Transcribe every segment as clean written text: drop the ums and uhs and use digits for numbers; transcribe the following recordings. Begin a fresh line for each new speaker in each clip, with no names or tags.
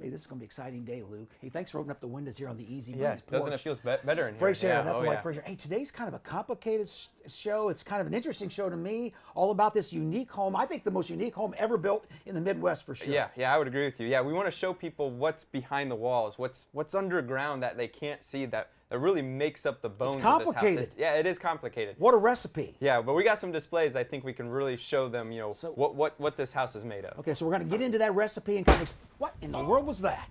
Hey, this is going to be an exciting day, Luke. Hey, thanks for opening up the windows here on the Easy Breeze
Yeah,
porch.
doesn't it feel better in here?
Fresh air,
Yeah,
nothing
oh,
like
yeah.
fresh air. Hey, today's kind of a complicated show. It's kind of an interesting show to me, all about this unique home. I think the most unique home ever built in the Midwest for sure.
Yeah, I would agree with you. Yeah, we want to show people what's behind the walls, what's underground that they can't see that really makes up the bones of this house.
complicated.
Yeah, it is complicated.
What a recipe.
Yeah, but we got some displays. I think we can really show them,
So-
what this house is made of.
Okay, so we're going to get into that recipe and kind of what in the world was that?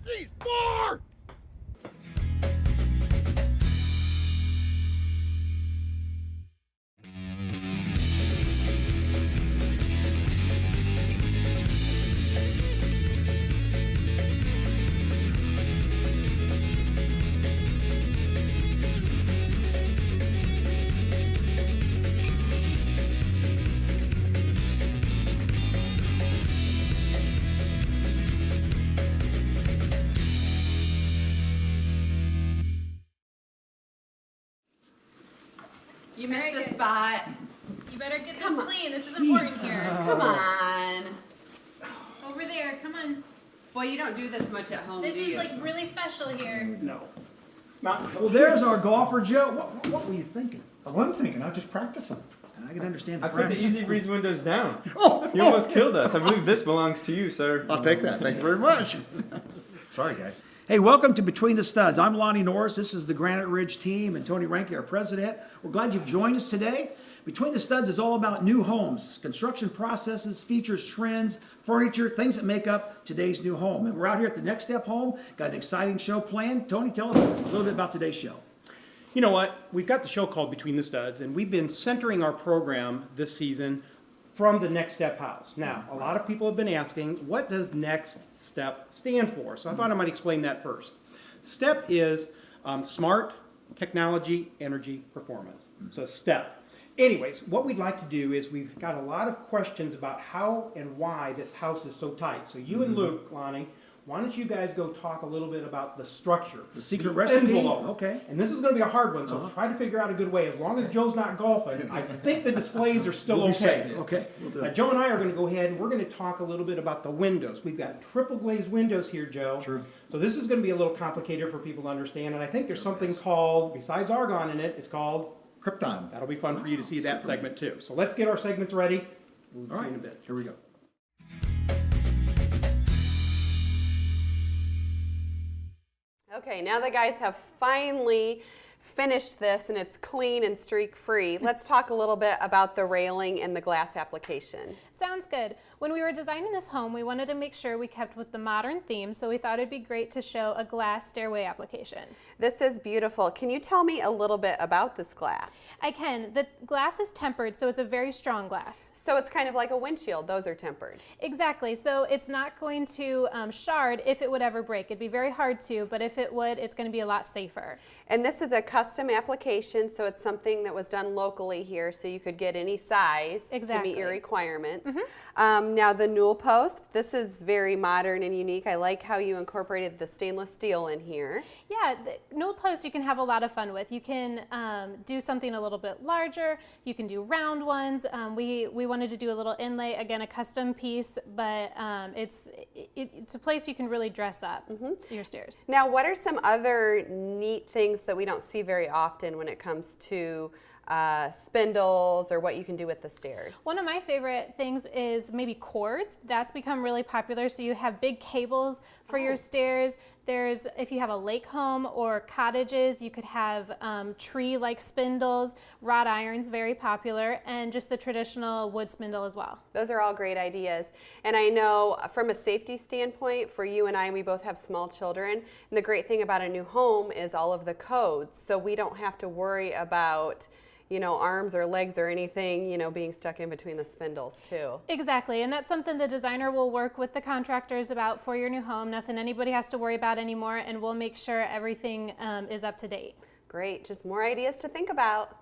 You missed a spot.
You better get this
Come on.
clean. This is important here.
Come on.
Over there. Come on.
Boy, you don't do this much at home,
This
do
is
you?
like really special here.
No.
Well, there's our golfer, Joe. What were you thinking?
I wasn't thinking, I was just practicing.
I can understand the
I put the
practice.
Easy Breeze windows down.
Oh,
You almost killed us. I believe this belongs to you, sir.
I'll take that, thank you very much. Sorry, guys.
Hey, welcome to Between the Studs. I'm Lonnie Norris. This is the Granite Ridge team and Tony Ranke, our president. We're glad you've joined us today. Between the Studs is all about new homes, construction processes, features, trends, furniture, things that make up today's new home. And we're out here at the Next Step Home. Got an exciting show planned. Tony, tell us a little bit about today's show.
You know what? We've got the show called Between the Studs, and we've been centering our program this season from the Next Step House. Now, a lot of people have been asking, what does Next Step stand for? So I thought I might explain that first. STEP is Smart Technology Energy Performance. So STEP. Anyways, what we'd like to do is we've got a lot of questions about how and why this house is so tight. So you and Luke, Lonnie, why don't you guys go talk a little bit about the structure?
The secret recipe?
envelope.
Okay.
And this is going to be a hard one, so try to figure out a good way. As long as Joe's not golfing, I think the displays are still
We'll be
okay.
safe. Okay, we'll do
Now,
it.
Joe and I are going to go ahead and we're going to talk a little bit about the windows. We've got triple glazed windows here, Joe.
True.
So this is going to be a little complicated for people to understand. And I think there's something called, besides argon in it, it's called,
Krypton.
that'll be fun for you to see that segment too. So let's get our segments ready. We'll see
All
you in a
right.
bit.
Here we go.
Okay, now the guys have finally finished this and it's clean and streak free. Let's talk a little bit about the railing and the glass application.
Sounds good. When we were designing this home, we wanted to make sure we kept with the modern theme, so we thought it'd be great to show a glass stairway application.
This is beautiful. Can you tell me a little bit about this glass?
I can. The glass is tempered, so it's a very strong glass.
So it's kind of like a windshield. Those are tempered.
Exactly. So it's not going to shard if it would ever break. It'd be very hard to, but if it would, it's going to be a lot safer.
And this is a custom application, so it's something that was done locally here, so you could get any size to
Exactly.
meet your requirements. Now the newel post, this is very modern and unique. I like how you incorporated the stainless steel in here.
Yeah, the newel post you can have a lot of fun with. You can do something a little bit larger. You can do round ones. We wanted to do a little inlay, again, a custom piece, but it's a place you can really dress up your stairs.
Now, what are some other neat things that we don't see very often when it comes to spindles or what you can do with the stairs?
One of my favorite things is maybe cords. That's become really popular. So you have big cables for your stairs. There's, if you have a lake home or cottages, you could have tree-like spindles, wrought irons, very popular, and just the traditional wood spindle as well.
Those are all great ideas. And I know from a safety standpoint, for you and I, we both have small children. And the great thing about a new home is all of the codes. So we don't have to worry about, you know, arms or legs or anything, you know, being stuck in between the spindles too.
Exactly, and that's something the designer will work with the contractors about for your new home. Nothing anybody has to worry about anymore, and we'll make sure everything is up to date.
Great, just more ideas to think about.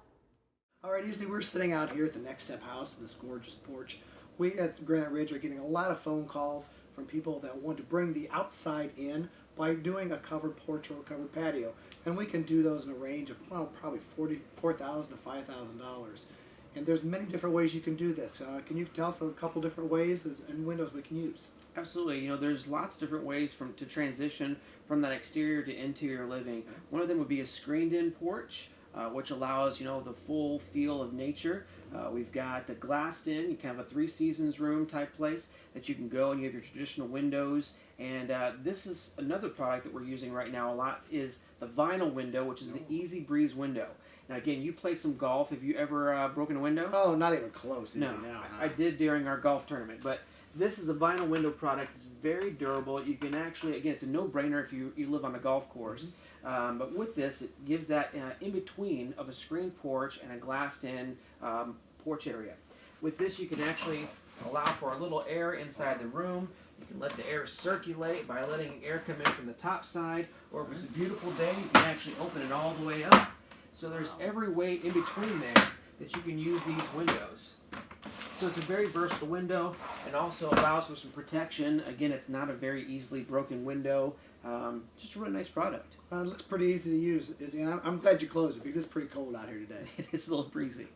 All right, Izzy, we're sitting out here at the Next Step House in this gorgeous porch. We at Granite Ridge are getting a lot of phone calls from people that want to bring the outside in by doing a covered porch or a covered patio. And we can do those in a range of, well, probably $4,000 to $5,000. And there's many different ways you can do this. Can you tell us a couple different ways and windows we can use?
Absolutely. There's lots of different ways to transition from that exterior to interior living. One of them would be a screened-in porch, which allows, the full feel of nature. We've got the glassed-in, you can have a 3 seasons room type place that you can go and you have your traditional windows. And this is another product that we're using right now a lot is the vinyl window, which is the Easy Breeze window. Now again, you play some golf. Have you ever broken a window?
Oh, not even close.
No, I did during our golf tournament, but this is a vinyl window product. It's very durable. You can actually, again, it's a no-brainer if you live on a golf course. But with this, it gives that in-between of a screened porch and a glassed-in porch area. With this, you can actually allow for a little air inside the room. You can let the air circulate by letting air come in from the top side, or if it's a beautiful day, you can actually open it all the way up. So there's every way in between there that you can use these windows. So it's a very versatile window and also allows for some protection. Again, it's not a very easily broken window. Just a really nice product.
It looks pretty easy to use, Izzy, and I'm glad you closed it because it's pretty cold out here today.
It is a little breezy.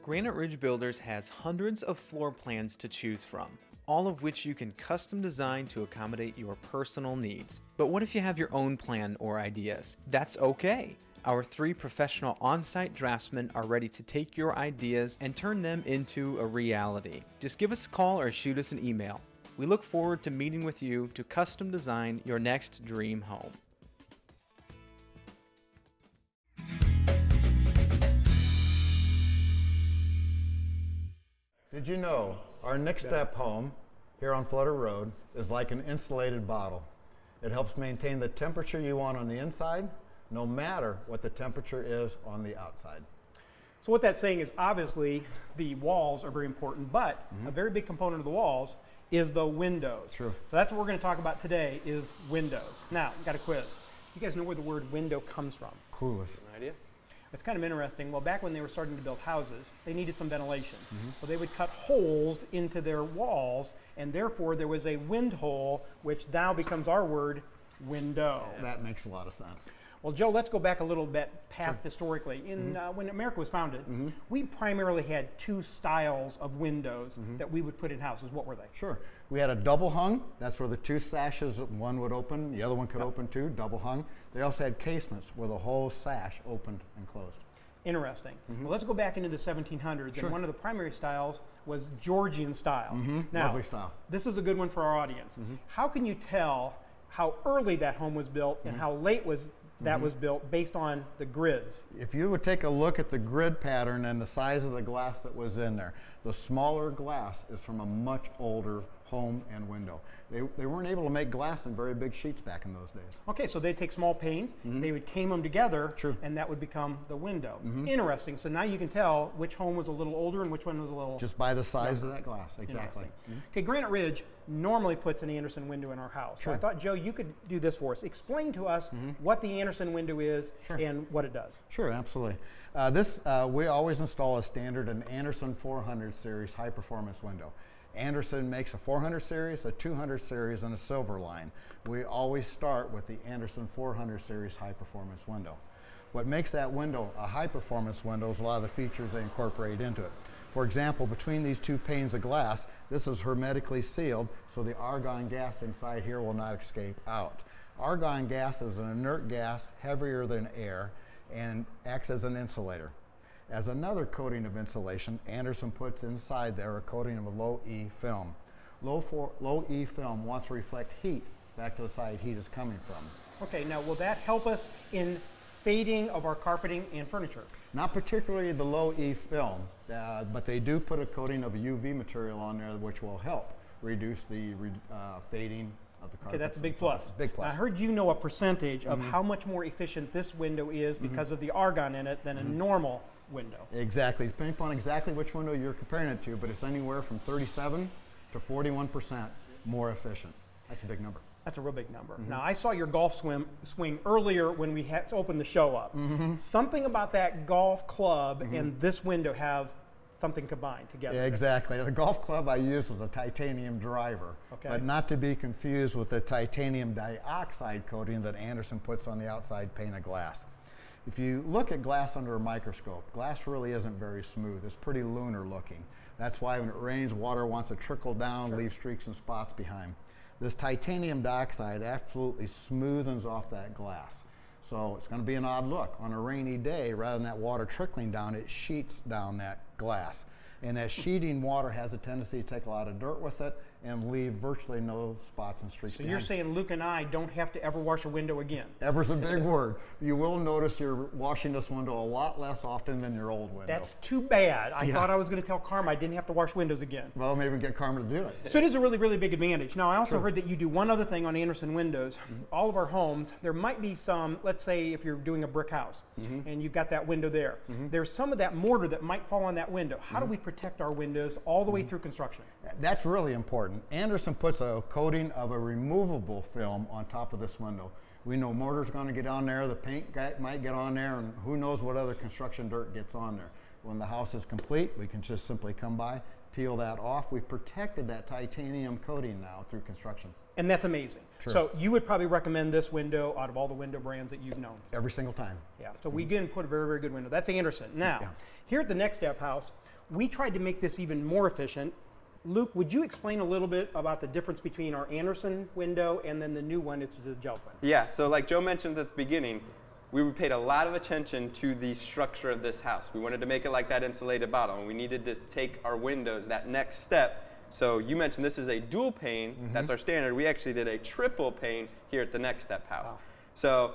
Granite Ridge Builders has hundreds of floor plans to choose from, all of which you can custom design to accommodate your personal needs. But what if you have your own plan or ideas? That's okay. Our 3 professional on-site draftsmen are ready to take your ideas and turn them into a reality. Just give us a call or shoot us an email. We look forward to meeting with you to custom design your next dream home.
Did you know our Next Step home here on Flutter Road is like an insulated bottle? It helps maintain the temperature you want on the inside, no matter what the temperature is on the outside.
So what that's saying is obviously the walls are very important, but a very big component of the walls is the windows.
True.
So that's what we're going to talk about today is windows. Now, got a quiz. You guys know where the word window comes from?
Clueless.
An idea?
It's kind of interesting. Well, back when they were starting to build houses, they needed some ventilation. So they would cut holes into their walls, and therefore there was a wind hole, which now becomes our word, window.
That makes a lot of sense.
Well, Joe, let's go back a little bit past historically. When America was founded, we primarily had 2 styles of windows that we would put in houses. What were they?
Sure. We had a double hung. That's where the 2 sashes, one would open, the other one could open too, double hung. They also had casements where the whole sash opened and closed.
Interesting. Well, let's go back into the 1700s, and one of the primary styles was Georgian style. Now,
Lovely style.
this is a good one for our audience. How can you tell how early that home was built and how late that was built based on the grids?
If you would take a look at the grid pattern and the size of the glass that was in there, the smaller glass is from a much older home and window. They weren't able to make glass in very big sheets back in those days.
Okay, so they'd take small panes, they would cane them together, and that would become the window. Interesting. So now you can tell which home was a little older and which one was a little...
Just by the size of that glass, exactly.
Okay, Granite Ridge normally puts an Anderson window in our house. So I thought, Joe, you could do this for us. Explain to us what the Anderson window is and what it does.
Sure, absolutely. We always install a standard, an Anderson 400 series high performance window. Anderson makes a 400 series, a 200 series, and a silver line. We always start with the Anderson 400 series high performance window. What makes that window a high performance window is a lot of the features they incorporate into it. For example, between these 2 panes of glass, this is hermetically sealed, so the argon gas inside here will not escape out. Argon gas is an inert gas, heavier than air, and acts as an insulator. As another coating of insulation, Anderson puts inside there a coating of a low-E film. Low-E film wants to reflect heat back to the side heat is coming from.
Okay, now will that help us in fading of our carpeting and furniture?
Not particularly the low-E film, but they do put a coating of a UV material on there which will help reduce the fading of the carpet.
Okay, that's a big plus.
Big plus.
I heard you know a percentage of how much more efficient this window is because of the argon in it than a normal window.
Exactly, depending upon exactly which window you're comparing it to, but it's anywhere from 37 to 41% more efficient. That's a big number.
That's a real big number. Now, I saw your golf swing earlier when we had to open the show up. Something about that golf club and this window have something combined together.
Yeah, exactly. The golf club I used was a titanium driver,
Okay.
but not to be confused with the titanium dioxide coating that Andersen puts on the outside pane of glass. If you look at glass under a microscope, glass really isn't very smooth. It's pretty lunar looking. That's why when it rains, water wants to trickle down, leave streaks and spots behind. This titanium dioxide absolutely smoothens off that glass. So it's going to be an odd look. On a rainy day, rather than that water trickling down, it sheets down that glass. And that sheeting water has a tendency to take a lot of dirt with it and leave virtually no spots and streaks
So
behind.
you're saying Luke and I don't have to ever wash a window again?
Ever's a big word. You will notice you're washing this window a lot less often than your old window.
That's too bad. I
Yeah.
thought I was going to tell Karma I didn't have to wash windows again.
Well, maybe we can get Carmen to do it.
So it is a really, really big advantage. Now, I also heard that you do one other thing on Andersen windows.
Mm-hmm.
All of our homes, there might be some, let's say if you're doing a brick house
Mm-hmm.
and you've got that window there, there's some of that mortar that might fall on that window. How do
Mm-hmm.
we protect our windows all the way through construction?
That's really important. Andersen puts a coating of a removable film on top of this window. We know mortar's going to get on there, the paint might get on there, and who knows what other construction dirt gets on there. When the house is complete, we can just simply come by, peel that off. We've protected that titanium coating now through construction.
And that's amazing.
Sure.
So you would probably recommend this window out of all the window brands that you've known.
Every single time.
Yeah, so we again put a very, very good window. That's Andersen. Now,
Yeah.
here at the Next Step House, we tried to make this even more efficient. Luke, would you explain a little bit about the difference between our Andersen window and then the new one, it's the gel one?
Yeah, so like Joe mentioned at the beginning, we paid a lot of attention to the structure of this house. We wanted to make it like that insulated bottom, and we needed to take our windows that next step. So you mentioned this is a dual pane, that's our standard. We actually did a triple pane here at the Next Step House.
Wow.
So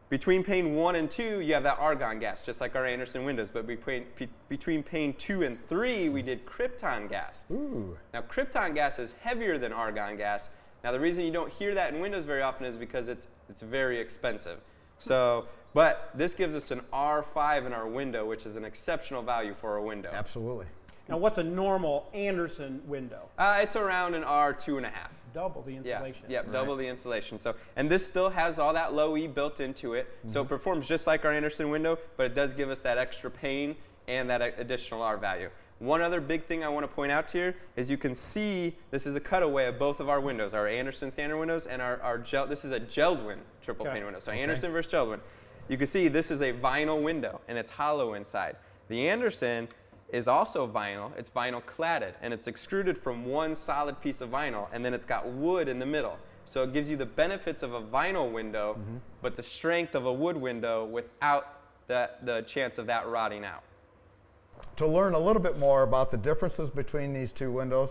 between pane 1 and 2, you have that argon gas, just like our Andersen windows, but between pane 2 and 3, we did krypton gas.
Ooh.
Now, krypton gas is heavier than argon gas. Now, the reason you don't hear that in windows very often is because it's very expensive. So, but this gives us an R5 in our window, which is an exceptional value for a window.
Absolutely.
Now, what's a normal Andersen window?
It's around an R2.5.
Double the insulation.
Yeah, double the insulation. So, and this still has all that low E built into it, so it performs just like our Andersen window, but it does give us that extra pane and that additional R value. One other big thing I want to point out here is you can see this is a cutaway of both of our windows, our Andersen standard windows and our gel. This is a Geldwin triple pane window. So Andersen versus Geldwin. You can see this is a vinyl window and it's hollow inside. The Andersen is also vinyl. It's vinyl cladded, and it's extruded from one solid piece of vinyl, and then it's got wood in the middle. So it gives you the benefits of a vinyl window, but the strength of a wood window without the chance of that rotting out.
To learn a little bit more about the differences between these two windows,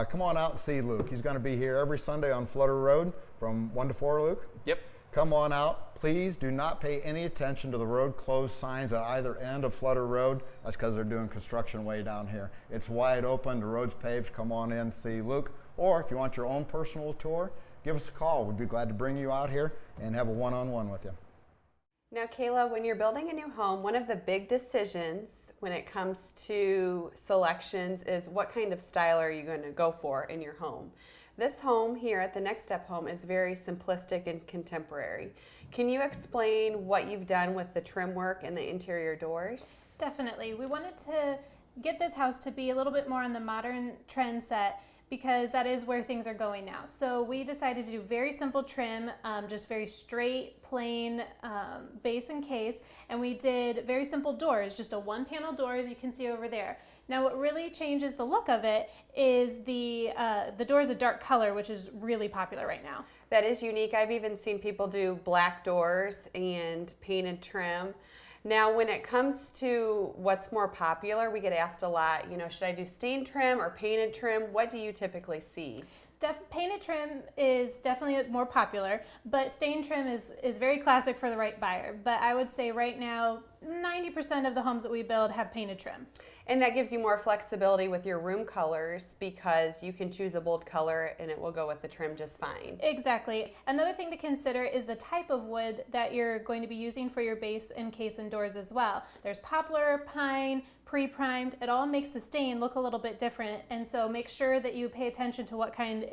come on out and see Luke. He's going to be here every Sunday on Flutter Road from 1 to 4, Luke.
Yep.
Come on out. Please do not pay any attention to the road closed signs at either end of Flutter Road. That's because they're doing construction way down here. It's wide open, the road's paved. Come on in, see Luke. Or if you want your own personal tour, give us a call. We'd be glad to bring you out here and have a one-on-one with you.
Now, Kayla, when you're building a new home, one of the big decisions when it comes to selections is what kind of style are you going to go for in your home. This home here at the Next Step Home is very simplistic and contemporary. Can you explain what you've done with the trim work and the interior doors?
Definitely. We wanted to get this house to be a little bit more on the modern trend set because that is where things are going now. So we decided to do very simple trim, just very straight, plain base and case, and we did very simple doors, just a one-panel door as you can see over there. Now what really changes the look of it is the door is a dark color, which is really popular right now.
That is unique. I've even seen people do black doors and painted trim. Now, when it comes to what's more popular, we get asked a lot, should I do stain trim or painted trim? What do you typically see?
Painted trim is definitely more popular, but stain trim is very classic for the right buyer. But I would say right now, 90% of the homes that we build have painted trim.
And that gives you more flexibility with your room colors because you can choose a bold color and it will go with the trim just fine.
Exactly. Another thing to consider is the type of wood that you're going to be using for your base and case and doors as well. There's poplar, pine, pre-primed. It all makes the stain look a little bit different, and so make sure that you pay attention to what kind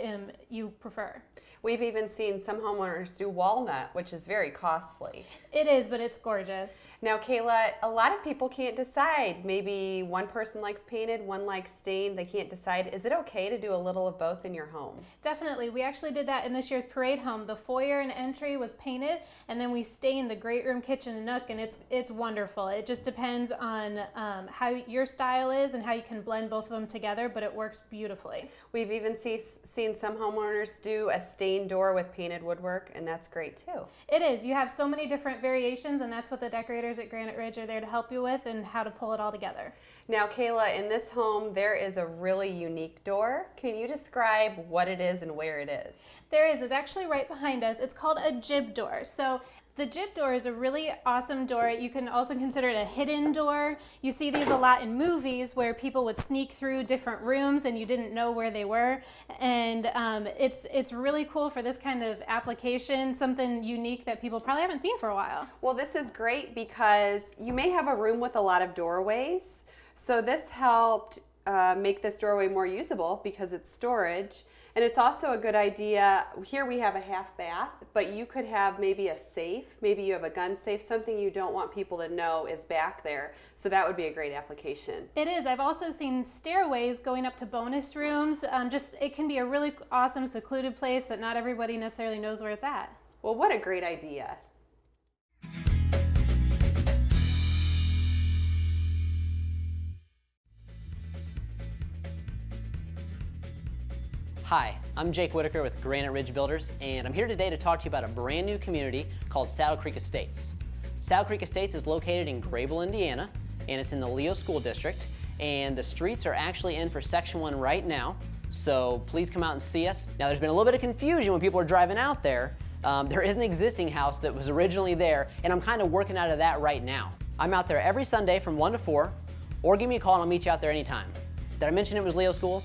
you prefer.
We've even seen some homeowners do walnut, which is very costly.
It is, but it's gorgeous.
Now, Kayla, a lot of people can't decide. Maybe one person likes painted, one likes stained. They can't decide. Is it okay to do a little of both in your home?
Definitely. We actually did that in this year's parade home. The foyer and entry was painted, and then we stained the great room, kitchen, and nook, and it's wonderful. It just depends on how your style is and how you can blend both of them together, but it works beautifully.
We've even seen some homeowners do a stained door with painted woodwork, and that's great too.
It is. You have so many different variations, and that's what the decorators at Granite Ridge are there to help you with and how to pull it all together.
Now, Kayla, in this home, there is a really unique door. Can you describe what it is and where it is?
There is. It's actually right behind us. It's called a jib door. So the jib door is a really awesome door. You can also consider it a hidden door. You see these a lot in movies where people would sneak through different rooms and you didn't know where they were. And it's really cool for this kind of application, something unique that people probably haven't seen for a while.
Well, this is great because you may have a room with a lot of doorways. So this helped make this doorway more usable because it's storage. And it's also a good idea, here we have a half bath, but you could have maybe a safe, maybe you have a gun safe, something you don't want people to know is back there. So that would be a great application.
It is. I've also seen stairways going up to bonus rooms. It can be a really awesome secluded place that not everybody necessarily knows where it's at.
Well, what a great idea.
Hi, I'm Jake Whitaker with Granite Ridge Builders, and I'm here today to talk to you about a brand new community called Saddle Creek Estates. Saddle Creek Estates is located in Grable, Indiana, and it's in the Leo School District, and the streets are actually in for Section 1 right now, so please come out and see us. Now, there's been a little bit of confusion when people are driving out there. There is an existing house that was originally there, and I'm kind of working out of that right now. I'm out there every Sunday from 1 to 4, or give me a call and I'll meet you out there anytime. Did I mention it was Leo Schools?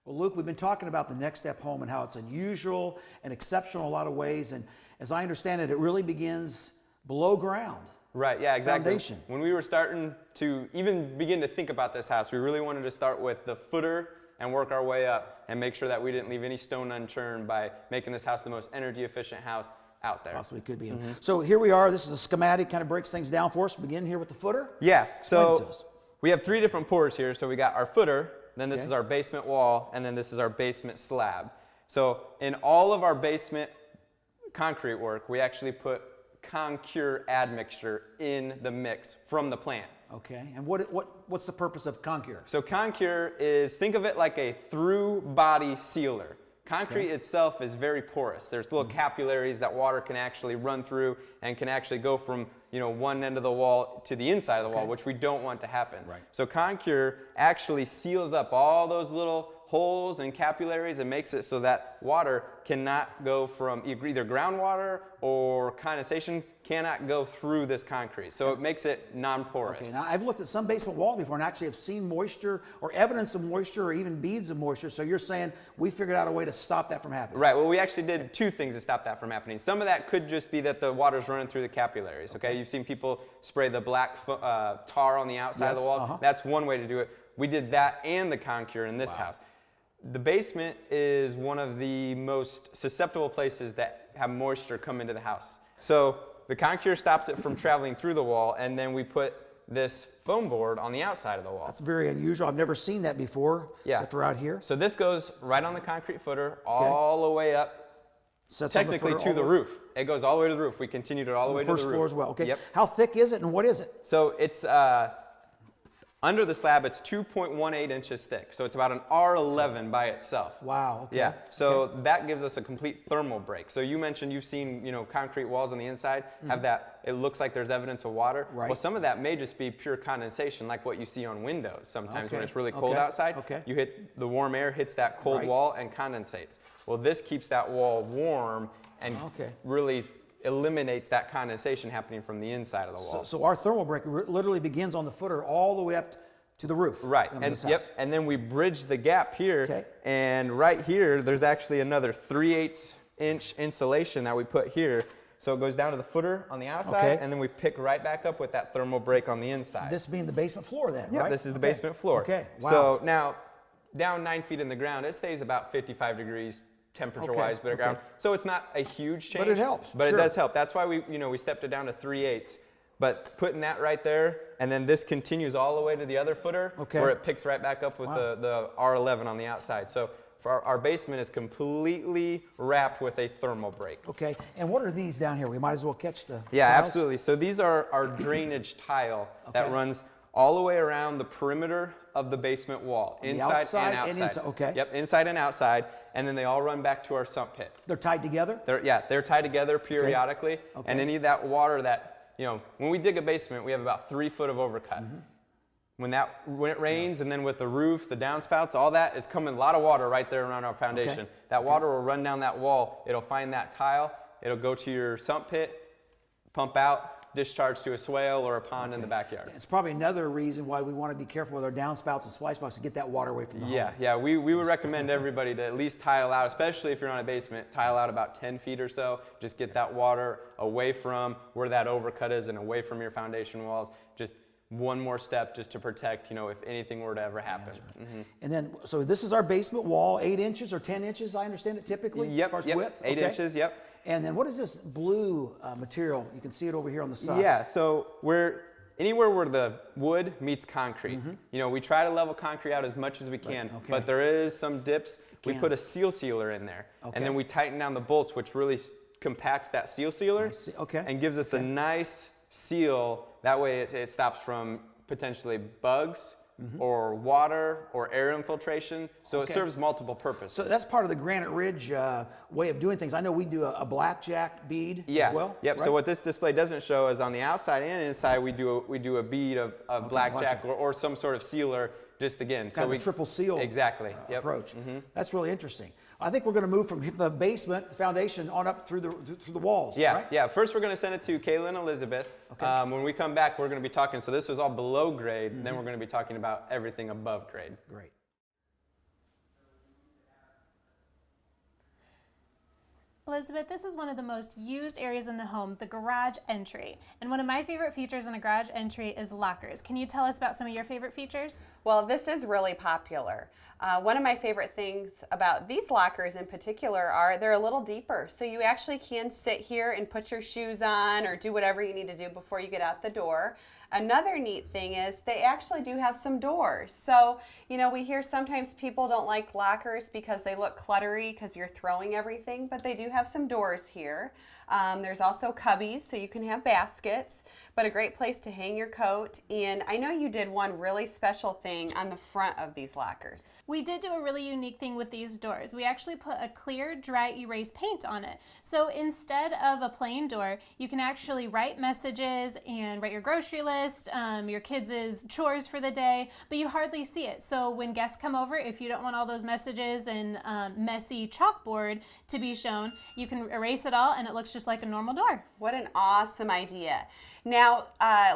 Well, Luke, we've been talking about the Next Step Home and how it's unusual and exceptional in a lot of ways. And as I understand it, it really begins below ground.
Right, yeah, exactly.
Foundation.
When we were starting to even begin to think about this house, we really wanted to start with the footer and work our way up and make sure that we didn't leave any stone unturned by making this house the most energy efficient house out there.
Possibly could be. So here we are. This is a schematic, kind of breaks things down for us. Begin here with the footer.
Yeah,
Explain it to
so
us.
we have 3 different pours here. So we got our footer, then this
Okay.
is our basement wall, and then this is our basement slab. So in all of our basement concrete work, we actually put Concure admixture in the mix from the plant.
Okay. And what's the purpose of Concure?
So Concure is, think of it like a through body sealer. Concrete itself is very porous. There's little capillaries that water can actually run through and can actually go from one end of the wall to the inside of the wall, which we don't want to happen.
Right.
So Concure actually seals up all those little holes and capillaries and makes it so that water cannot go from either groundwater or condensation cannot go through this concrete. So it makes it non-porous.
Okay, now I've looked at some basement walls before and actually have seen moisture or evidence of moisture or even beads of moisture. So you're saying we figured out a way to stop that from happening.
Right, well, we actually did 2 things to stop that from happening. Some of that could just be that the water's running through the capillaries, okay? You've seen people spray the black tar on the outside of the
Yes,
wall. That's one way to do it. We did that and the Concure in this house. The basement is one of the most susceptible places that have moisture come into the house. So the Concure stops it from traveling through the wall, and then we put this foam board on the outside of the wall.
That's very unusual. I've never seen that before, except for out here.
So this goes right on the concrete footer all the way up,
Sets on the
technically
footer
to
all
the roof. It goes all the way to the roof. We continued it all the way to the roof.
First floor as well. Okay.
Yep.
How thick is it and what is it?
So it's under the slab, it's 2.18 inches thick. So it's about an R11 by itself.
Wow. Okay.
Yeah. So that gives us a complete thermal break. So you mentioned you've seen, concrete walls on the inside have that. It looks like there's evidence of water.
Right.
Well, some of that may just be pure condensation, like what you see on windows sometimes when
Okay.
it's really cold
Okay.
outside.
Okay.
You hit the warm air, hits that cold
Right.
wall and condensates. Well, this keeps that wall warm and really eliminates that condensation happening from the inside of the wall.
So our thermal break literally begins on the footer all the way up to the roof.
Right,
of
and
this house.
and then we bridge the gap here,
Okay.
and right here, there's actually another 3/8 inch insulation that we put here. So it goes down to the footer on the outside,
Okay.
and then we pick right back up with that thermal break on the inside.
This being the basement floor then,
Yeah,
right?
this is the
Okay.
basement floor.
Okay, wow.
So now, down 9 feet in the ground, it stays about 55 degrees temperature-wise,
Okay,
underground.
okay.
So it's not a huge change.
But it helps,
But
sure.
it does help. That's why we stepped it down to 3/8. But putting that right there, and then this continues all the way to the other footer,
Okay.
where it picks right back up with
Wow.
the R11 on the outside. So for our basement is completely wrapped with a thermal break.
Okay, and what are these down here? We might as well catch the
Yeah,
tiles.
absolutely. So these are our drainage tile that
Okay.
runs all the way around the perimeter of the basement wall,
the
inside
outside
and
and
outside.
inside, okay.
Yep, inside and outside, and then they all run back to our sump pit.
They're tied together?
They're tied together periodically,
Okay.
and any of that water that, when we dig a basement, we have about 3 foot of overcut.
Mm-hmm.
When it rains, and then with the roof, the downspouts, all that is coming, a lot of water right there around our foundation. That water will run down that wall. It'll find that tile. It'll go to your sump pit, pump out, discharge to a swale or a pond in the backyard.
It's probably another reason why we want to be careful with our downspouts and splice box to get that water away from the home.
Yeah, we would recommend everybody to at least tile out, especially if you're on a basement, tile out about 10 feet or so. Just get that water away from where that overcut is and away from your foundation walls. Just one more step just to protect, if anything were to ever happen.
And then, so this is our basement wall, 8 inches or 10 inches, I understand it typically, as far as width?
8
Okay.
inches, yep.
And then what is this blue material? You can see it over here on the side.
Yeah, so anywhere where the wood meets concrete. We try to level concrete out as much as we can,
okay.
but there is some dips. We
can.
put a seal sealer in there,
Okay.
and then we tighten down the bolts, which really compacts that seal sealer
see, okay,
and gives us a nice seal. That way it stops from potentially bugs or water or air infiltration. So
Okay.
it serves multiple purposes.
So that's part of the Granite Ridge way of doing things. I know we do a blackjack bead as well.
Yep.
right?
So what this display doesn't show is on the outside and inside we do a bead of blackjack or some sort of sealer. Just again,
Kind of a triple seal
exactly
approach. That's really interesting. I think we're going to move from the basement, the foundation, on up through the walls.
Yeah,
right?
yeah. First, we're going to send it to Kayla and Elizabeth.
Okay.
When we come back, we're going to be talking. So this was all below grade. Then we're going to be talking about everything above grade.
Great.
Elizabeth, this is one of the most used areas in the home, the garage entry. And one of my favorite features in a garage entry is lockers. Can you tell us about some of your favorite features?
Well, this is really popular. One of my favorite things about these lockers in particular are they're a little deeper. So you actually can sit here and put your shoes on or do whatever you need to do before you get out the door. Another neat thing is they actually do have some doors. So, we hear sometimes people don't like lockers because they look cluttery because you're throwing everything, but they do have some doors here. There's also cubbies, so you can have baskets, but a great place to hang your coat. And I know you did one really special thing on the front of these lockers.
We did do a really unique thing with these doors. We actually put a clear, dry erase paint on it. So instead of a plain door, you can actually write messages and write your grocery list, your kids' chores for the day, but you hardly see it. So when guests come over, if you don't want all those messages and messy chalkboard to be shown, you can erase it all and it looks just like a normal door.
What an awesome idea. Now,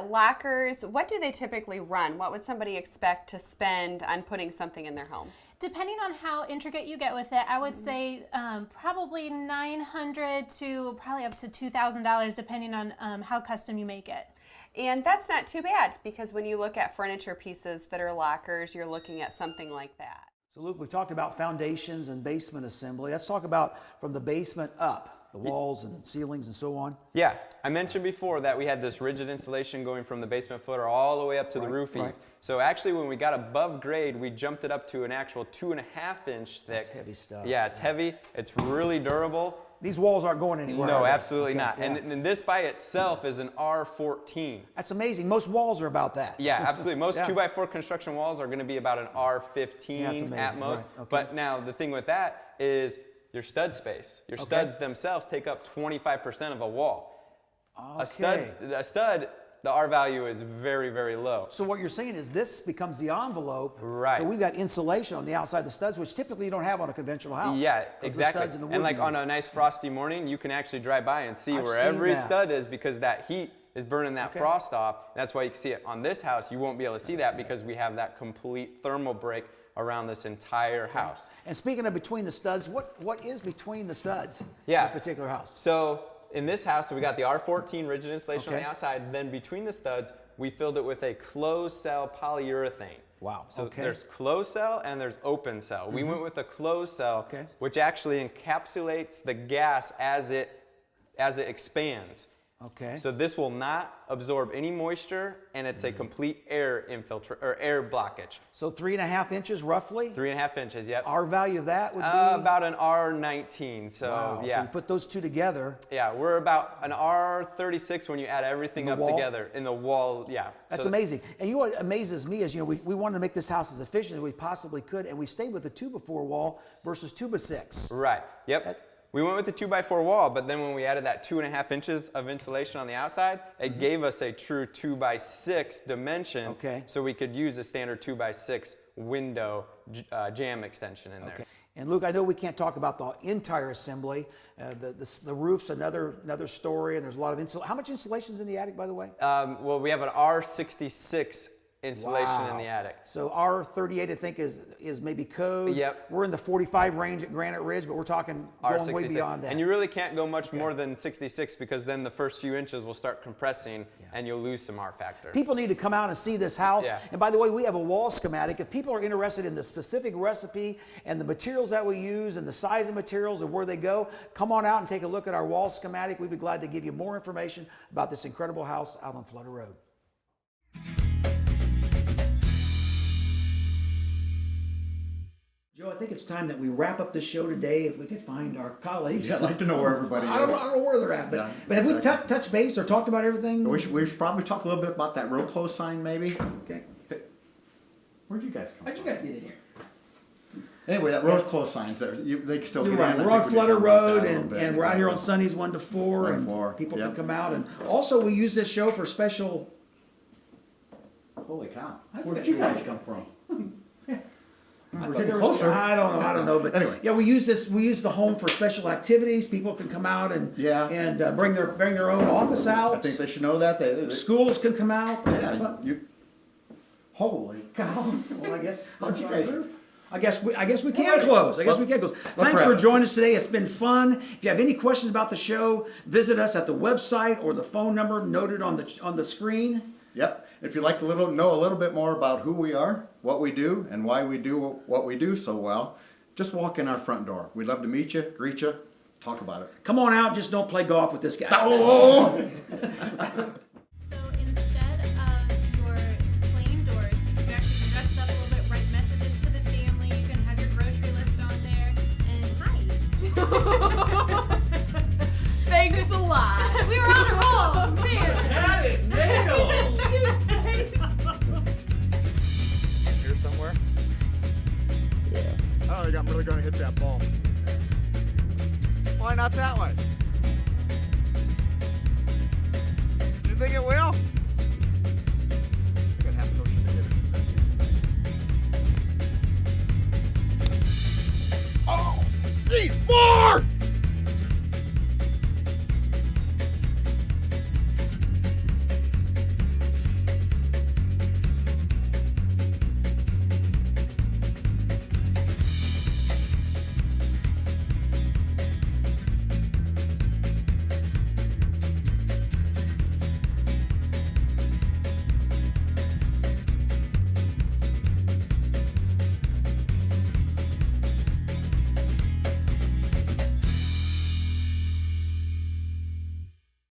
lockers, what do they typically run? What would somebody expect to spend on putting something in their home?
Depending on how intricate you get with it, I would say probably $900 to probably up to $2,000 depending on how custom you make it.
And that's not too bad because when you look at furniture pieces that are lockers, you're looking at something like that.
So Luke, we've talked about foundations and basement assembly. Let's talk about from the basement up, the walls and ceilings and so on.
Yeah, I mentioned before that we had this rigid insulation going from the basement footer all the way up to the roof eave.
right.
So actually when we got above grade, we jumped it up to an actual 2.5 inch thick.
That's heavy stuff.
Yeah, it's heavy. It's really durable.
These walls aren't going anywhere.
No,
are they?
absolutely
Okay,
not.
yeah.
And this by itself is an R14.
That's amazing. Most walls are about that.
Yeah, absolutely. Most
Yeah.
2x4 construction walls are going to be about an R15
Yeah, that's amazing.
at most.
Right, okay.
But now the thing with that is your stud space. Your studs themselves take up 25% of a wall.
Okay.
A stud, the R value is very, very low.
So what you're saying is this becomes the envelope.
Right.
So we've got insulation on the outside of the studs, which typically you don't have on a conventional house.
Yeah,
'cause the
exactly.
studs and the wood
And like
you
on
use.
a nice frosty morning, you can actually drive by and see
I've
where
seen
every
that.
stud is because that heat is burning that
Okay.
frost off. That's why you can see it. On this house, you won't be able to see that because we have that complete thermal break around this entire house.
And speaking of between the studs, what is between the studs?
Yeah.
In this particular house.
So in this house, so we got the R14 rigid insulation on
Okay.
the outside. Then between the studs, we filled it with a closed cell polyurethane.
Wow,
So
okay.
there's closed cell and there's open cell. We went with the closed cell,
Okay.
which actually encapsulates the gas as it expands.
Okay.
So this will not absorb any moisture, and it's a complete air air blockage.
So 3.5 inches roughly.
3.5 inches. Yep.
Our value of that would be
About an R19. So
wow.
yeah.
So you put those two together.
Yeah, we're about an R36 when you add everything
In the
up
wall?
together in the wall. Yeah,
That's
So
amazing. And you know what amazes me is, we wanted to make this house as efficient as we possibly could, and we stayed with a 2x4 wall versus 2x6.
Right. Yep. We went with the 2x4 wall, but then when we added that 2.5 inches of insulation on the outside, it gave us a true 2x6 dimension.
Okay.
So we could use a standard 2x6 window jam extension in there.
Okay. And Luke, I know we can't talk about the entire assembly. The roof's another story, and there's a lot of insulation. How much insulation's in the attic, by the way?
Well, we have an R66 insulation in the attic.
So R38, I think, is maybe code.
Yep.
We're in the 45 range at Granite Ridge, but we're talking going way
R66.
beyond that.
And you really can't go much more than 66 because then the first few inches will start compressing and you'll lose some R factor.
People need to come out and see this house.
Yeah.
And by the way, we have a wall schematic. If people are interested in the specific recipe and the materials that we use and the size of materials and where they go, come on out and take a look at our wall schematic. We'd be glad to give you more information about this incredible house out on Flutter Road. Joe, I think it's time that we wrap up the show today. If we could find our colleagues.
Yeah, I'd like to know where everybody
I don't
is.
know where they're at, but,
Yeah,
but have
exactly.
we touched base or talked about everything?
We should probably talk a little bit about that road close sign, maybe.
Okay.
Where'd you guys come
How'd you
from?
guys get in here?
Anyway, that road close signs, they can still
You're
get
right.
in.
We're
I
on
think we need to
Flutter
talk about
Road,
that a little
and,
bit.
and we're out here on Sundays 1 to 4,
1 to
and
4,
people
yep.
can come out. And also, we use this show for special.
Holy cow.
I
Where did
bet
you guys come from?
We're
getting
hitting
closer.
I don't know, but
Anyway.
yeah, we use the home for special activities. People can come out and
Yeah.
and bring their own office out.
I think they should know that. They
Schools can come out.
yeah, holy cow.
Well, I guess.
How'd you guys-
I guess we can close. I guess we can close. Thanks
wrap
for
it.
joining us today. It's been fun. If you have any questions about the show, visit us at the website or the phone number noted on the screen.
Yep. If you'd like to know a little bit more about who we are, what we do, and why we do what we do so well, just walk in our front door. We'd love to meet you, greet you, talk about it.
Come on out. Just don't play golf with this guy.
Oh!
So instead of your plain doors, you actually can dress it up a little bit, write messages to the family. You can have your grocery list on there, and hi.
Thanks a lot.
We were on a roll, man.
Had it nailed.
Here somewhere? Yeah. I don't think I'm really going to hit that ball. Why not that way? You think it will?